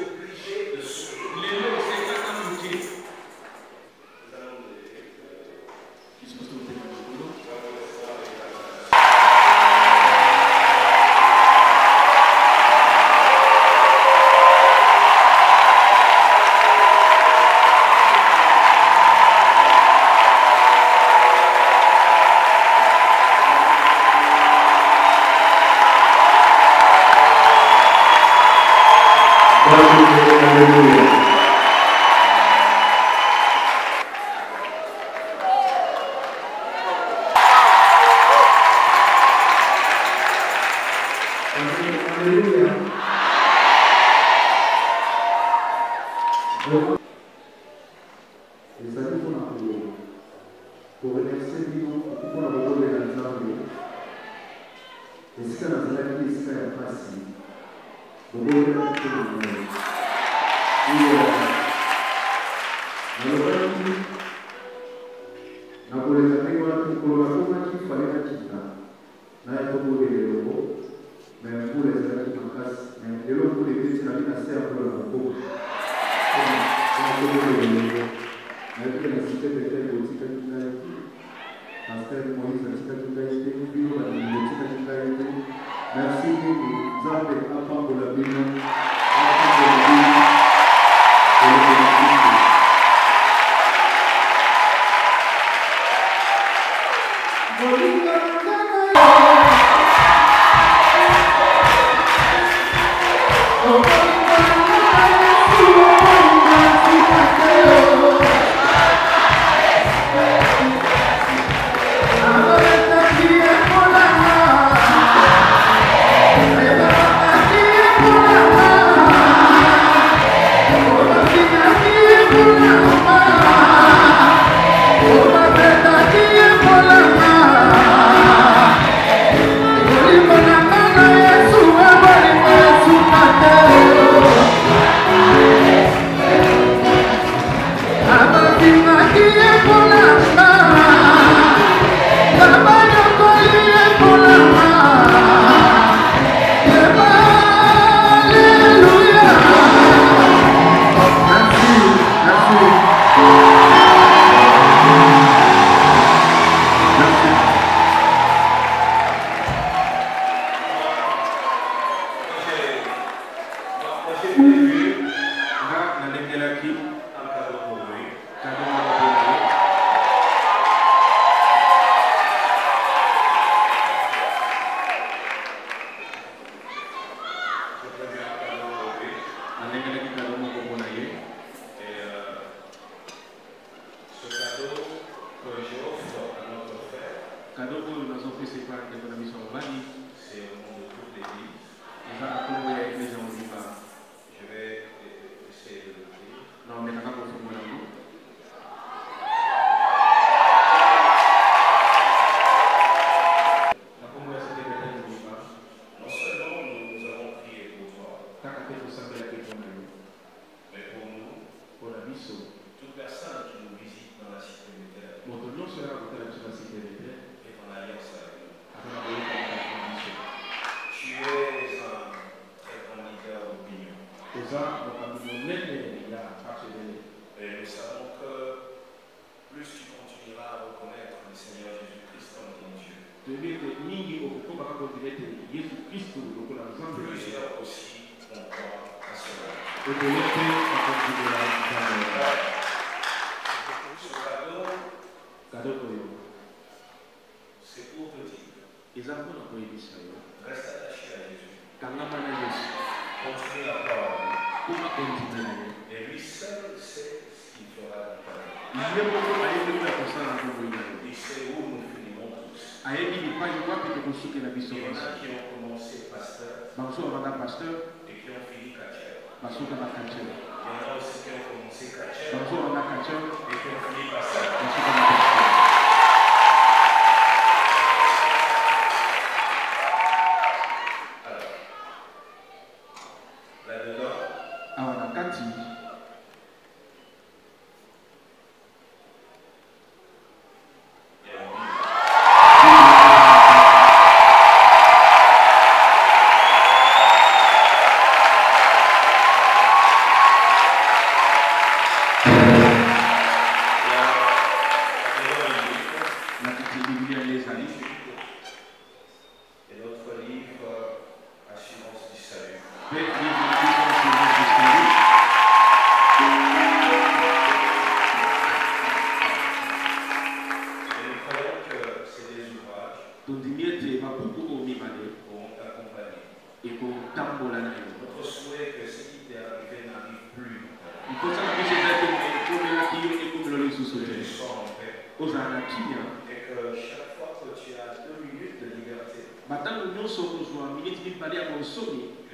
obligé de sourire.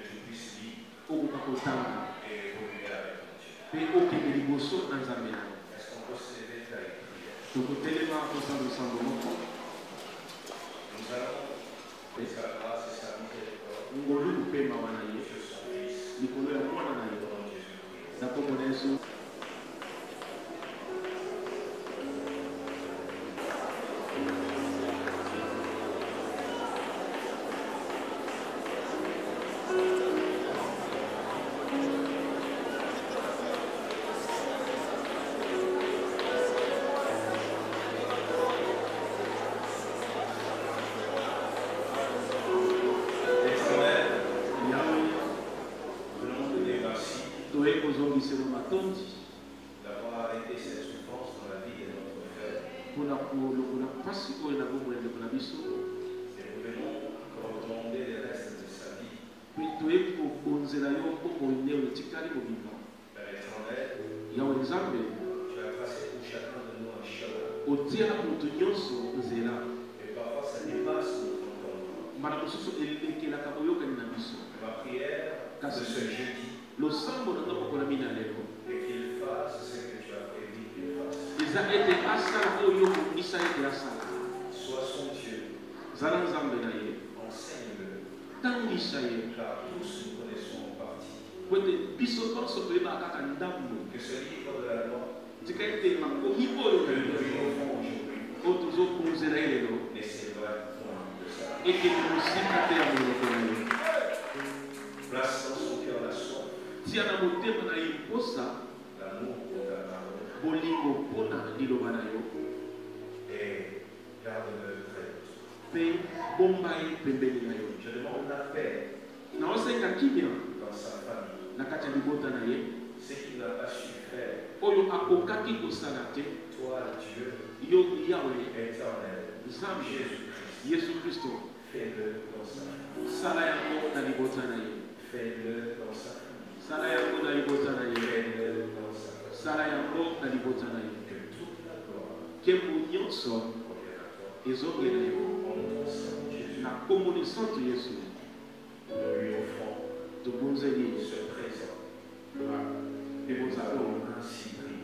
tu puisses lire et évoluer avec ton Dieu. Est-ce qu'on peut se lever à la prière? Nous allons, par sa grâce et sa miséricorde, sur son Fils, au nom de Jésus-Christ. D'avoir arrêté cette souffrance dans la vie de notre frère. Et nous venons encore demander les restes de sa vie. Père éternel, tu as tracé pour chacun de nous un chemin. Et parfois ça dépasse notre entendement. Ma prière de ce jeudi, et qu'il fasse ce que tu as prévu qu'il fasse. Sois son Dieu. Enseigne-le. Car tous nous connaissons en partie. Que ce livre de la loi que nous vivons aujourd'hui ne s'éloigne point de ça. Place dans son cœur la soif, l'amour pour ta parole, et garde-le près de toi. Je demande la paix dans sa famille. Ce qu'il n'a pas su faire, toi Dieu éternel, Jésus-Christ, fais-le dans sa famille. Fais-le dans sa famille. Fais-le dans sa famille. Que toute la gloire revienne à toi. En ton sang Jésus, nous lui offrons ce présent. Et nous allons ainsi prier.